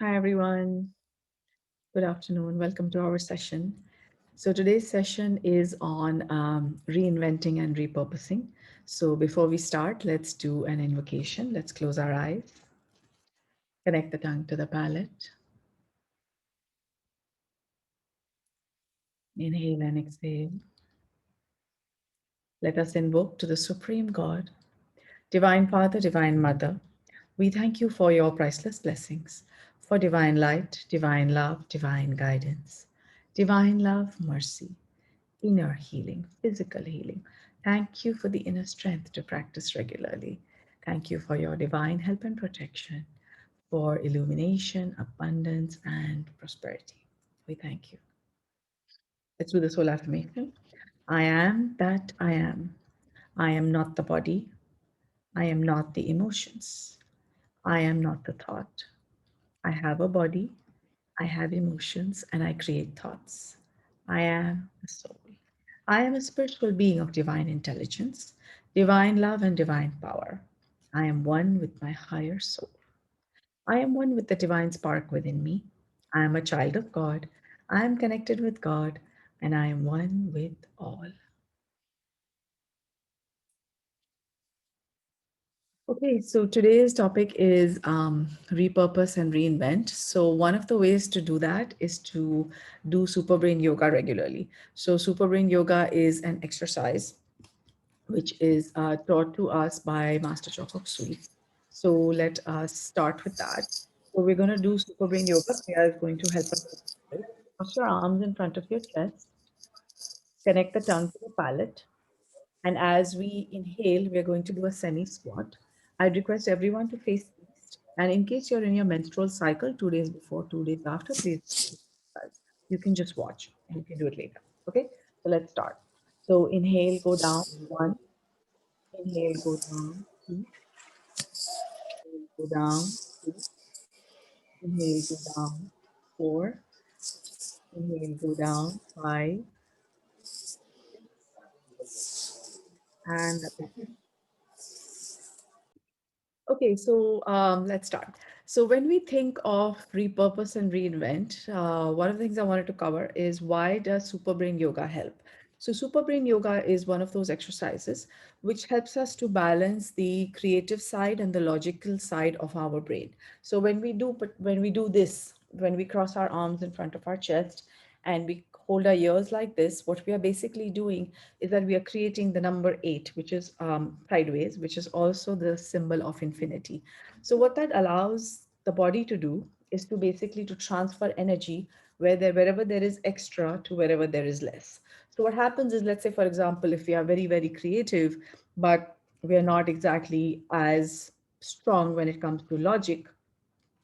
Hi, everyone. Good afternoon. Welcome to our session. So, today's session is on reinventing and repurposing. So, before we start, let's do an invocation. Let's close our eyes, connect the tongue to the palate, inhale and exhale. Let us invoke to the Supreme God, Divine Father, Divine Mother. We thank you for your priceless blessings, for divine light, divine love, divine guidance, divine love, mercy, inner healing, physical healing. Thank you for the inner strength to practice regularly. Thank you for your divine help and protection, for illumination, abundance, and prosperity. We thank you. Let's do the soul affirmation. I am that I am. I am not the body. I am not the emotions. I am not the thought. I have a body. I have emotions and I create thoughts. I am a soul. I am a spiritual being of divine intelligence, divine love, and divine power. I am one with my higher soul. I am one with the divine spark within me. I am a child of God. I am connected with God, and I am one with all. Okay, so today's topic is repurpose and reinvent. So, one of the ways to do that is to do super brain yoga regularly. So, super brain yoga is an exercise which is taught to us by Master Choa Kok Sui. So, let us start with that. So, we're going to do super brain yoga. Priya is going to help us. Cross your arms in front of your chest, connect the tongue to the palate. And as we inhale, we're going to do a semi squat. I'd request everyone to face east. And in case you're in your menstrual cycle, 2 days before, 2 days after, please, you can just watch and you can do it later. Okay, so let's start. So inhale, go down, one, inhale, go down, two, inhale, go down, two, inhale, go down, four, inhale, go down, five, and okay, so let's start. So when we think of repurpose and reinvent, one of the things I wanted to cover is why does super brain yoga help? So super brain yoga is one of those exercises which helps us to balance the creative side and the logical side of our brain. So when we do this, when we cross our arms in front of our chest and we hold our ears like this, what we are basically doing is that we are creating the number eight, which is sideways, which is also the symbol of infinity. So what that allows the body to do is to basically to transfer energy wherever there is extra to wherever there is less. So what happens is, let's say, for example, if we are very, very creative, but we are not exactly as strong when it comes to logic,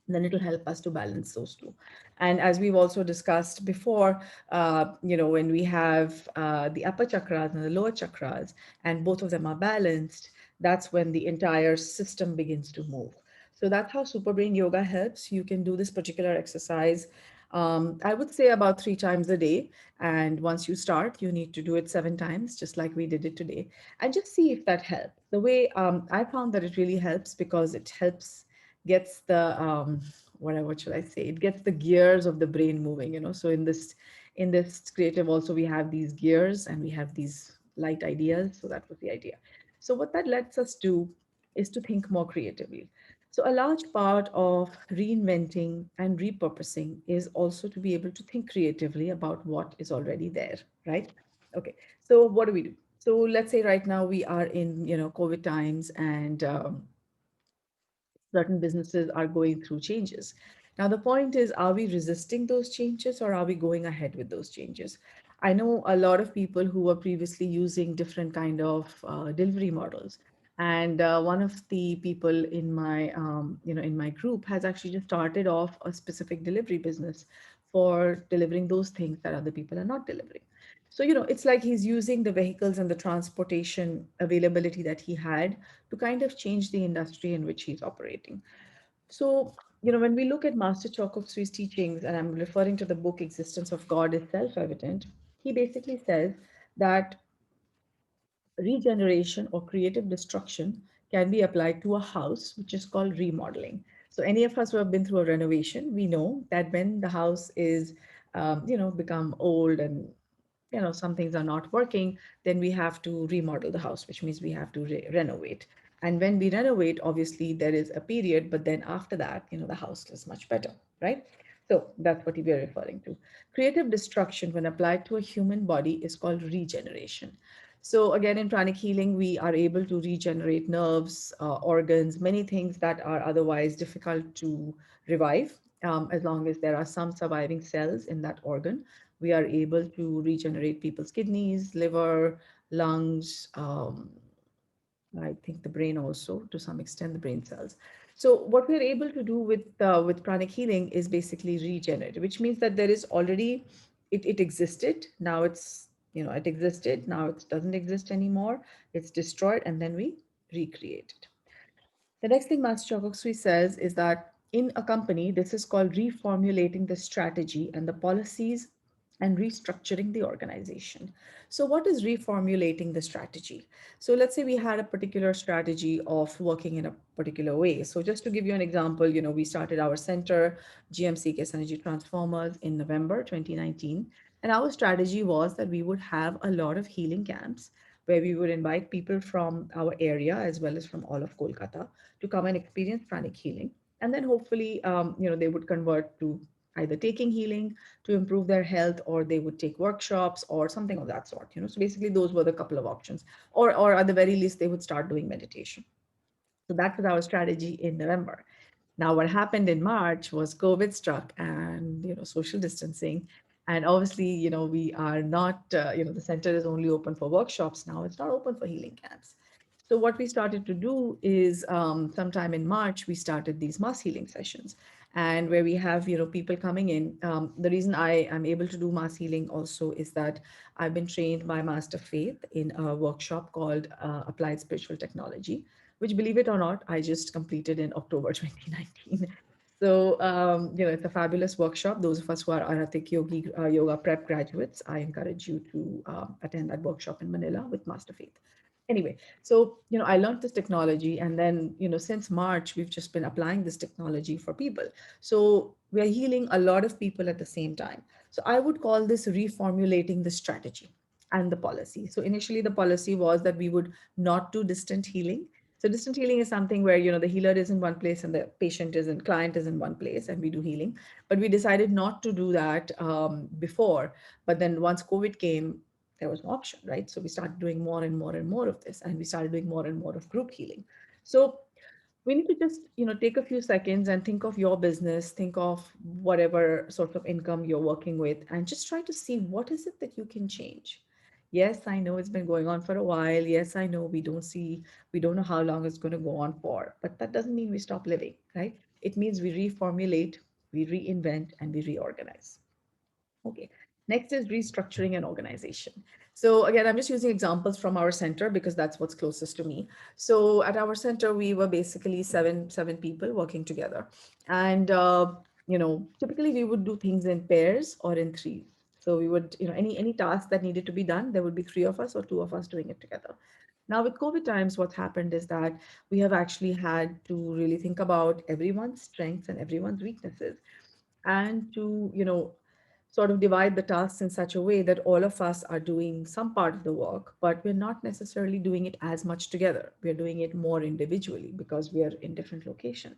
then it'll help us to balance those two. And as we've also discussed before, when we have the upper chakras and the lower chakras, and both of them are balanced, that's when the entire system begins to move. So that's how super brain yoga helps. You can do this particular exercise, I would say about 3 times a day. And once you start, you need to do it 7 times, just like we did it today, and just see if that helps. The way I found that it really helps because it helps gets the what should I say? It gets the gears of the brain moving, So in this creative also we have these gears and we have these light ideas. So that was the idea. So what that lets us do is to think more creatively. So a large part of reinventing and repurposing is also to be able to think creatively about what is already there, right? Okay. So what do we do? So let's say right now we are in COVID times and certain businesses are going through changes. Now, the point is, are we resisting those changes or are we going ahead with those changes? I know a lot of people who were previously using different kind of delivery models. And one of the people in my group has actually just started off a specific delivery business for delivering those things that other people are not delivering. So, it's like he's using the vehicles and the transportation availability that he had to kind of change the industry in which he's operating. So, when we look at Master Choa Kok Sui's teachings, and I'm referring to the book Existence of God is Self-Evident, he basically says that regeneration or creative destruction can be applied to a house, which is called remodeling. So any of us who have been through a renovation, we know that when the house is, become old and some things are not working, then we have to remodel the house, which means we have to renovate. And when we renovate, obviously there is a period, but then after that, the house is much better, right? So that's what we are referring to. Creative destruction, when applied to a human body, is called regeneration. So again, in pranic healing, we are able to regenerate nerves, organs, many things that are otherwise difficult to revive. As long as there are some surviving cells in that organ, we are able to regenerate people's kidneys, liver, lungs, I think the brain also, to some extent, the brain cells. So what we're able to do with pranic healing is basically regenerate, which means that there is already it existed. Now it existed. Now it doesn't exist anymore. It's destroyed, and then we recreate it. The next thing Master Choa Kok Sui says is that in a company, this is called reformulating the strategy and the policies and restructuring the organization. So, what is reformulating the strategy? So, let's say we had a particular strategy of working in a particular way. So, just to give you an example, we started our center, GMC Case Energy Transformers, in November 2019. And our strategy was that we would have a lot of healing camps where we would invite people from our area as well as from all of Kolkata to come and experience pranic healing. And then hopefully, they would convert to either taking healing to improve their health, or they would take workshops or something of that sort. So basically, those were the couple of options. Or at the very least, they would start doing meditation. So that was our strategy in November. Now, what happened in March was COVID struck, and social distancing, and obviously, we are not, the center is only open for workshops now. It's not open for healing camps. So what we started to do is, sometime in March, we started these mass healing sessions, and where we have people coming in. The reason I am able to do mass healing also is that I've been trained by Master Faith in a workshop called Applied Spiritual Technology, which, believe it or not, I just completed in October 2019. So, it's a fabulous workshop. Those of us who are Aratik Yoga Prep graduates, I encourage you to attend that workshop in Manila with Master Faith. Anyway, so, I learned this technology, and then, since March, we've just been applying this technology for people. So we are healing a lot of people at the same time. So I would call this reformulating the strategy and the policy. So initially, the policy was that we would not do distant healing. So distant healing is something where the healer is in one place and the client is in one place, and we do healing. But we decided not to do that before. But then once COVID came, there was no option, right? So we started doing more and more and more of this, and we started doing more and more of group healing. So we need to just take a few seconds and think of your business, think of whatever sort of income you're working with, and just try to see what is it that you can change. Yes, I know it's been going on for a while. Yes, I know we don't know how long it's going to go on for, but that doesn't mean we stop living, right? It means we reformulate, we reinvent, and we reorganize. Okay. Next is restructuring an organization. So again, I'm just using examples from our center because that's what's closest to me. So at our center, we were basically seven people working together, and typically we would do things in pairs or in threes. So we would, any task that needed to be done, there would be three of us or two of us doing it together. Now, with COVID times, what happened is that we have actually had to really think about everyone's strengths and everyone's weaknesses, and to sort of divide the tasks in such a way that all of us are doing some part of the work, but we're not necessarily doing it as much together. We're doing it more individually because we are in different locations,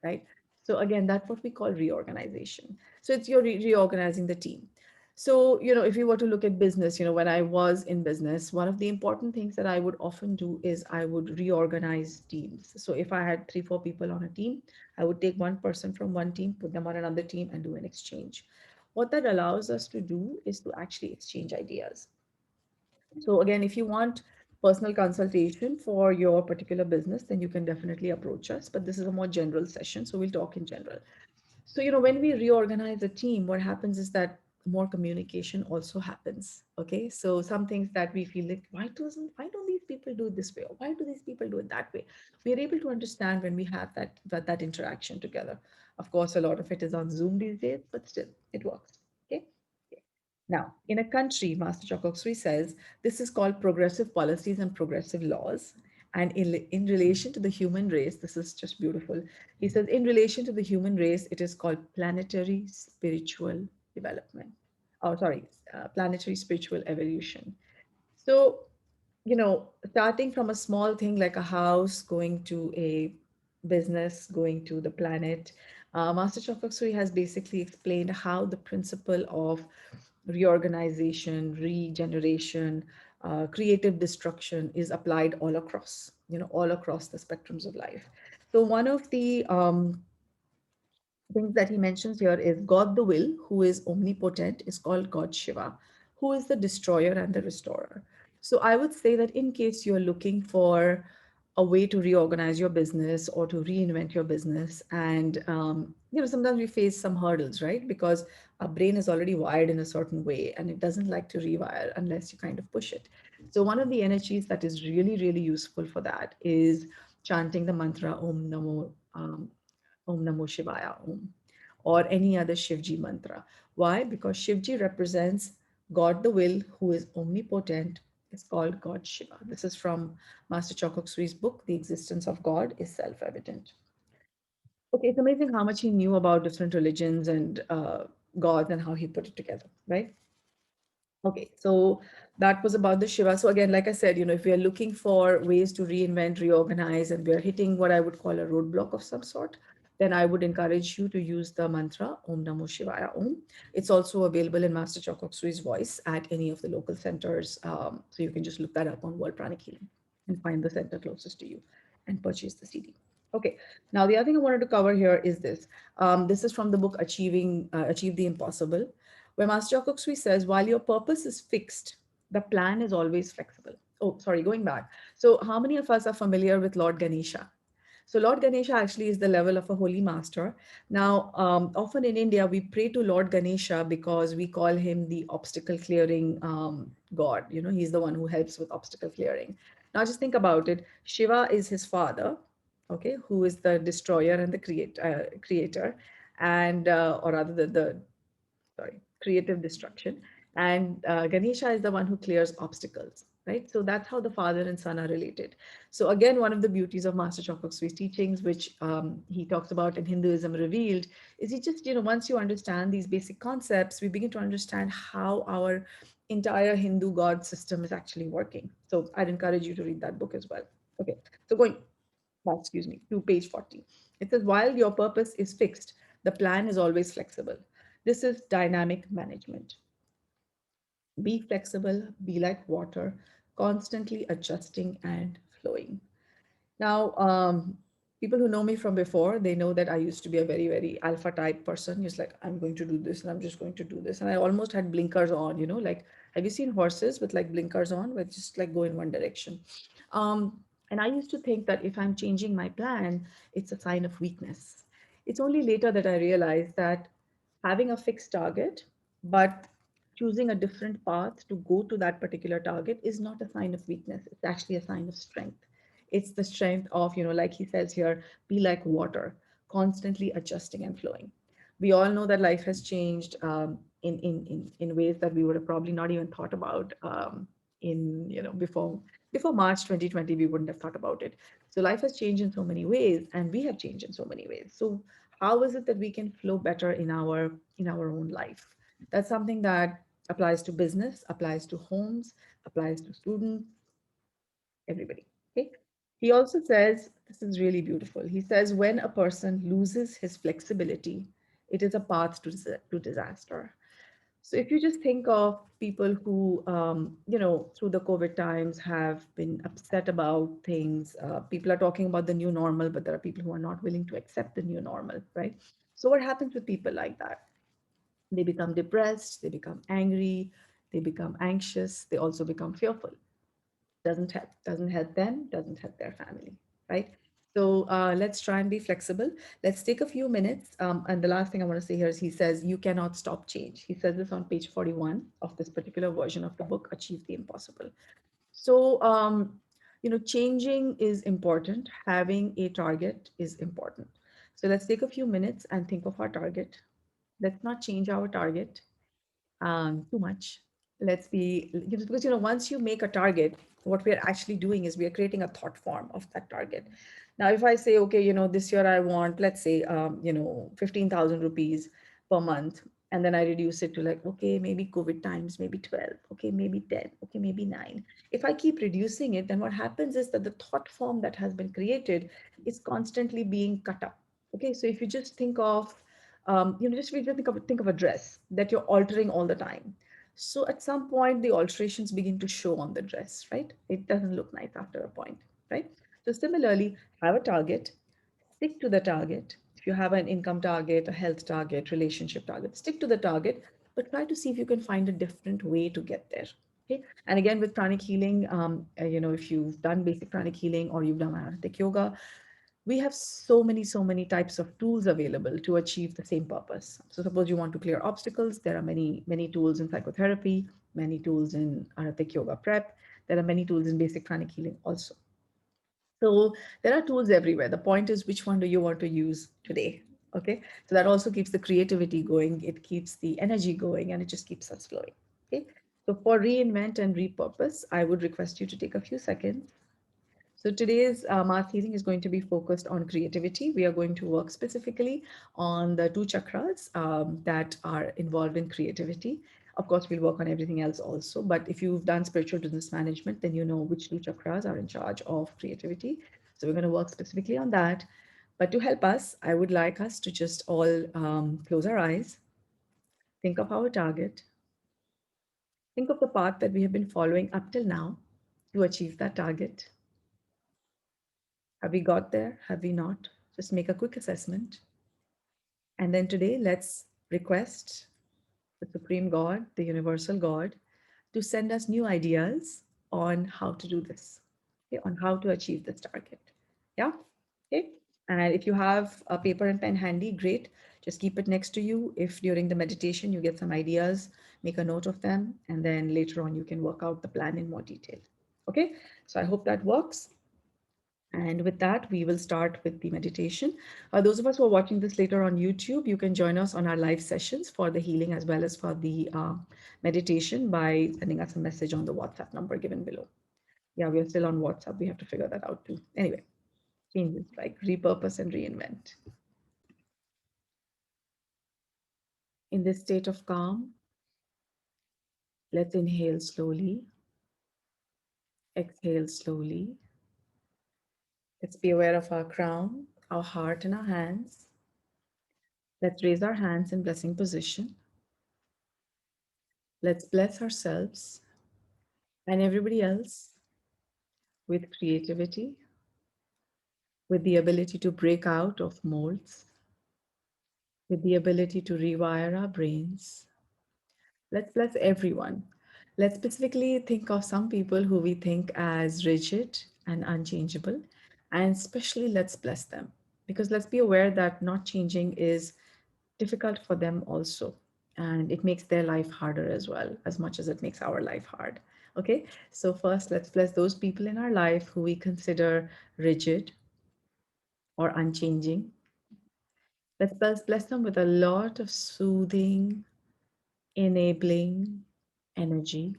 right? So again, that's what we call reorganization. So it's you're reorganizing the team. So, if you were to look at business, when I was in business, one of the important things that I would often do is I would reorganize teams. So if I had three, four people on a team, I would take one person from one team, put them on another team, and do an exchange. What that allows us to do is to actually exchange ideas. So again, if you want personal consultation for your particular business, then you can definitely approach us. But this is a more general session, so we'll talk in general. So, when we reorganize a team, what happens is that more communication also happens. Okay. So some things that we feel like, why don't these people do it this way? Or why do these people do it that way? We are able to understand when we have that interaction together. Of course, a lot of it is on Zoom these days, but still it works. Okay. Okay. Now, in a country, Master Choa Kok Sui says, this is called progressive policies and progressive laws. And in relation to the human race, this is just beautiful. He says, in relation to the human race, it is called planetary spiritual development. Oh, sorry, planetary spiritual evolution. So, starting from a small thing like a house, going to a business, going to the planet, Master Choa Kok Sui has basically explained how the principle of reorganization, regeneration, creative destruction is applied all across, all across the spectrums of life. So one of the things that he mentions here is God the will, who is omnipotent, is called God Shiva, who is the destroyer and the restorer. So I would say that in case you're looking for a way to reorganize your business or to reinvent your business, and sometimes we face some hurdles, right? Because our brain is already wired in a certain way, and it doesn't like to rewire unless you kind of push it. So one of the energies that is really, really useful for that is chanting the mantra Om Namo Shivaya Om, or any other Shivji mantra. Why? Because Shivji represents God the will, who is omnipotent. It's called God Shiva. This is from Master Choa Kok Sui's book, The Existence of God is Self-Evident. Okay, it's amazing how much he knew about different religions and gods and how he put it together, right? Okay, so that was about the Shiva. So again, like I said, if we are looking for ways to reinvent, reorganize, and we are hitting what I would call a roadblock of some sort, then I would encourage you to use the mantra Om Namo Shivaya Om. It's also available in Master Choa Kok Sui's voice at any of the local centers. So you can just look that up on World Pranic Healing and find the center closest to you and purchase the CD. Okay, now the other thing I wanted to cover here is this. This is from the book Achieve the Impossible, where Master Choa Kok Sui says, while your purpose is fixed, the plan is always flexible. Oh, sorry, going back. So, how many of us are familiar with Lord Ganesha? So, Lord Ganesha actually is the level of a holy master. Now, often in India, we pray to Lord Ganesha because we call him the obstacle clearing god. He's the one who helps with obstacle clearing. Now, just think about it. Shiva is his father, okay, who is the destroyer and the creator, and or rather the sorry, creative destruction. And Ganesha is the one who clears obstacles, right? So that's how the father and son are related. So again, one of the beauties of Master Choa Kok Sui's teachings, which he talks about in Hinduism Revealed, is he just, once you understand these basic concepts, we begin to understand how our entire Hindu god system is actually working. So I'd encourage you to read that book as well. Okay, so going excuse me, to page 40. It says, while your purpose is fixed, the plan is always flexible. This is dynamic management. Be flexible, be like water, constantly adjusting and flowing. Now, people who know me from before, they know that I used to be a very, very alpha type person. Just like, I'm going to do this and I'm just going to do this. And I almost had blinkers on, like, have you seen horses with like blinkers on, where just like go in one direction? And I used to think that if I'm changing my plan, it's a sign of weakness. It's only later that I realized that having a fixed target, but choosing a different path to go to that particular target is not a sign of weakness. It's actually a sign of strength. It's the strength of, like he says here, be like water, constantly adjusting and flowing. We all know that life has changed in ways that we would have probably not even thought about in, before March 2020, we wouldn't have thought about it. So life has changed in so many ways, and we have changed in so many ways. So how is it that we can flow better in our own life? That's something that applies to business, applies to homes, applies to students, everybody. Okay. He also says, this is really beautiful. He says, when a person loses his flexibility, it is a path to disaster. So if you just think of people who, through the COVID times have been upset about things, people are talking about the new normal, but there are people who are not willing to accept the new normal, right? So what happens with people like that? They become depressed, they become angry, they become anxious, they also become fearful. Doesn't help them, doesn't help their family, right? So let's try and be flexible. Let's take a few minutes, and the last thing I want to say here is he says you cannot stop change. He says this on page 41 of this particular version of the book, Achieve the Impossible. So changing is important, having a target is important. So let's take a few minutes and think of our target. Let's not change our target too much. Let's be, because once you make a target, what we are actually doing is we are creating a thought form of that target. Now, if I say, okay, this year I want, let's say, 15,000 rupees per month, and then I reduce it to like, okay, maybe COVID times, maybe 12, okay, maybe 10, okay, maybe 9. If I keep reducing it, then what happens is that the thought form that has been created is constantly being cut up. Okay, so if you just think of, just if you think of a dress that you're altering all the time. So at some point, the alterations begin to show on the dress, right? It doesn't look nice after a point, right? So similarly, have a target, stick to the target. If you have an income target, a health target, relationship target, stick to the target, but try to see if you can find a different way to get there. Okay. And again, with pranic healing, if you've done basic pranic healing or you've done ayurvedic yoga, we have so many types of tools available to achieve the same purpose. So suppose you want to clear obstacles, there are many tools in psychotherapy, many tools in ayurvedic yoga prep. There are many tools in basic pranic healing also. So there are tools everywhere. The point is, which one do you want to use today? Okay. So that also keeps the creativity going. It keeps the energy going and it just keeps us flowing. Okay. So for reinvent and repurpose, I would request you to take a few seconds. So today's mass healing is going to be focused on creativity. We are going to work specifically on the two chakras that are involved in creativity. Of course, we'll work on everything else also. But if you've done spiritual business management, then you know which two chakras are in charge of creativity. So we're going to work specifically on that. But to help us, I would like us to just all close our eyes, think of our target, think of the path that we have been following up till now to achieve that target. Have we got there? Have we not? Just make a quick assessment. And then today, let's request the Supreme God, the Universal God, to send us new ideas on how to do this, okay, on how to achieve this target. Yeah. Okay. And if you have a paper and pen handy, great. Just keep it next to you. If during the meditation you get some ideas, make a note of them. And then later on, you can work out the plan in more detail. Okay. So I hope that works. And with that, we will start with the meditation. Those of us who are watching this later on YouTube, you can join us on our live sessions for the healing as well as for the meditation by sending us a message on the WhatsApp number given below. Yeah, we are still on WhatsApp. We have to figure that out too. Anyway, changes like repurpose and reinvent. In this state of calm, let's inhale slowly, exhale slowly. Let's be aware of our crown, our heart, and our hands. Let's raise our hands in blessing position. Let's bless ourselves and everybody else with creativity, with the ability to break out of molds, with the ability to rewire our brains. Let's bless everyone. Let's specifically think of some people who we think as rigid and unchangeable, and especially let's bless them because let's be aware that not changing is difficult for them also. And it makes their life harder as well, as much as it makes our life hard. Okay, so first, let's bless those people in our life who we consider rigid or unchanging. Let's bless them with a lot of soothing, enabling energy.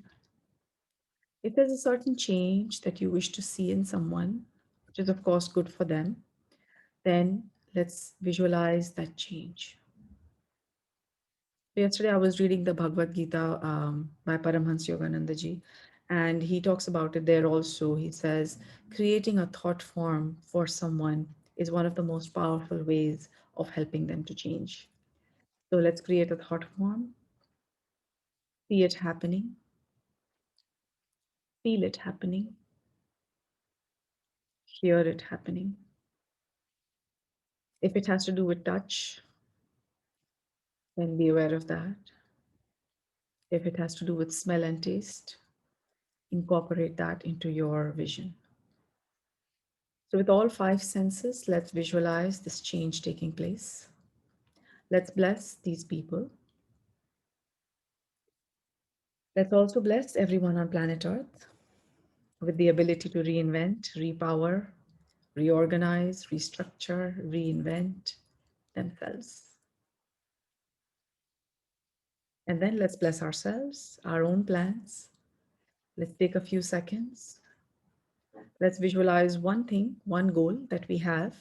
If there's a certain change that you wish to see in someone, which is, of course, good for them, then let's visualize that change. Yesterday, I was reading the Bhagavad Gita by Paramhans Yogananda ji, and he talks about it there also. He says, creating a thought form for someone is one of the most powerful ways of helping them to change. So let's create a thought form, see it happening, feel it happening, hear it happening. If it has to do with touch, then be aware of that. If it has to do with smell and taste, incorporate that into your vision. So with all five senses, let's visualize this change taking place. Let's bless these people. Let's also bless everyone on planet Earth with the ability to reinvent, repower, reorganize, restructure, reinvent themselves. And then let's bless ourselves, our own plans. Let's take a few seconds Let's visualize one thing, one goal that we have.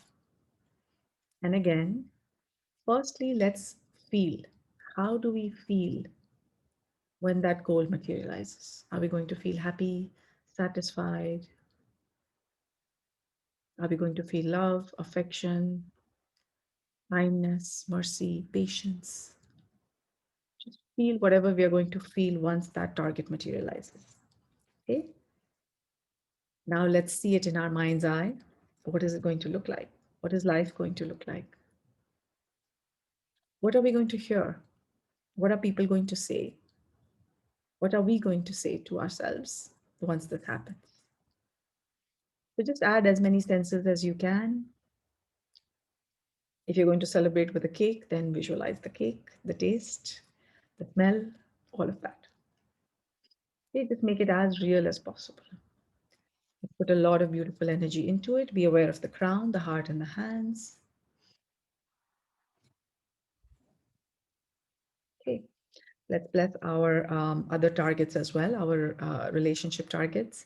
And again, firstly, let's feel. How do we feel when that goal materializes? Are we going to feel happy, satisfied? Are we going to feel love, affection, kindness, mercy, patience? Just feel whatever we are going to feel once that target materializes. Okay. Now let's see it in our mind's eye. What is it going to look like? What is life going to look like? What are we going to hear? What are people going to say? What are we going to say to ourselves once this happens? So just add as many senses as you can. If you're going to celebrate with a cake, then visualize the cake, the taste, the smell, all of that. Okay, just make it as real as possible. Put a lot of beautiful energy into it. Be aware of the crown, the heart, and the hands. Okay, let's bless our other targets as well, our relationship targets,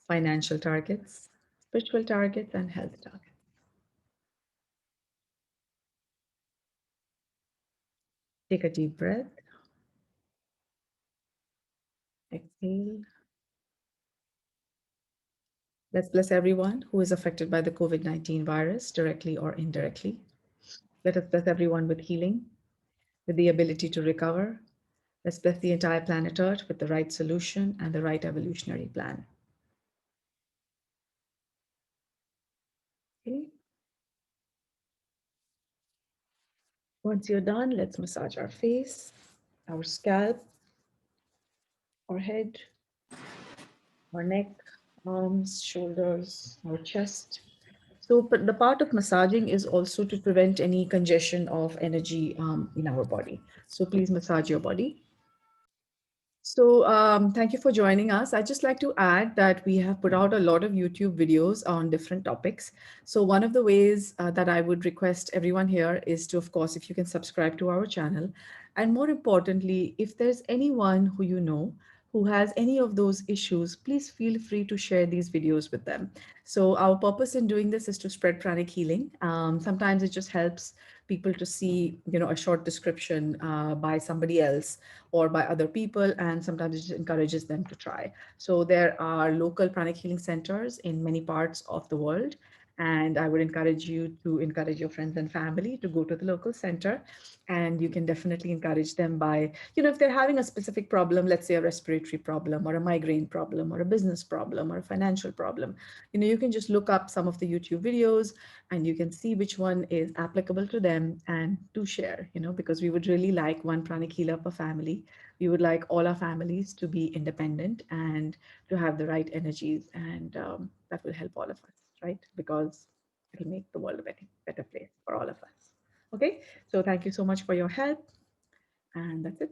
financial targets, spiritual targets, and health targets. Take a deep breath, exhale. Let's bless everyone who is affected by the COVID-19 virus, directly or indirectly. Let us bless everyone with healing, with the ability to recover. Let's bless the entire planet Earth with the right solution and the right evolutionary plan. Okay. Once you're done, let's massage our face, our scalp, our head, our neck, arms, shoulders, our chest. So, but the part of massaging is also to prevent any congestion of energy in our body. So, please massage your body. So, thank you for joining us. I'd just like to add that we have put out a lot of YouTube videos on different topics. So, one of the ways that I would request everyone here is to, of course, if you can subscribe to our channel. And more importantly, if there's anyone who you know who has any of those issues, please feel free to share these videos with them. So, our purpose in doing this is to spread pranic healing. Sometimes it just helps people to see, a short description by somebody else or by other people, and sometimes it just encourages them to try. So there are local pranic healing centers in many parts of the world, and I would encourage you to encourage your friends and family to go to the local center. And you can definitely encourage them by, if they're having a specific problem, let's say a respiratory problem or a migraine problem or a business problem or a financial problem, you can just look up some of the YouTube videos and you can see which one is applicable to them and to share, because we would really like one pranic healer per family. We would like all our families to be independent and to have the right energies, and that will help all of us, right? Because it'll make the world a better place for all of us. Okay, so thank you so much for your help, and that's it.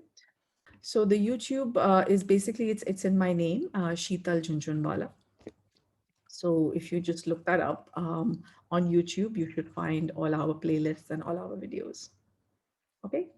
So the YouTube is basically it's in my name, Sheetal Junjunwala. So if you just look that up on YouTube, you should find all our playlists and all our videos. Okay.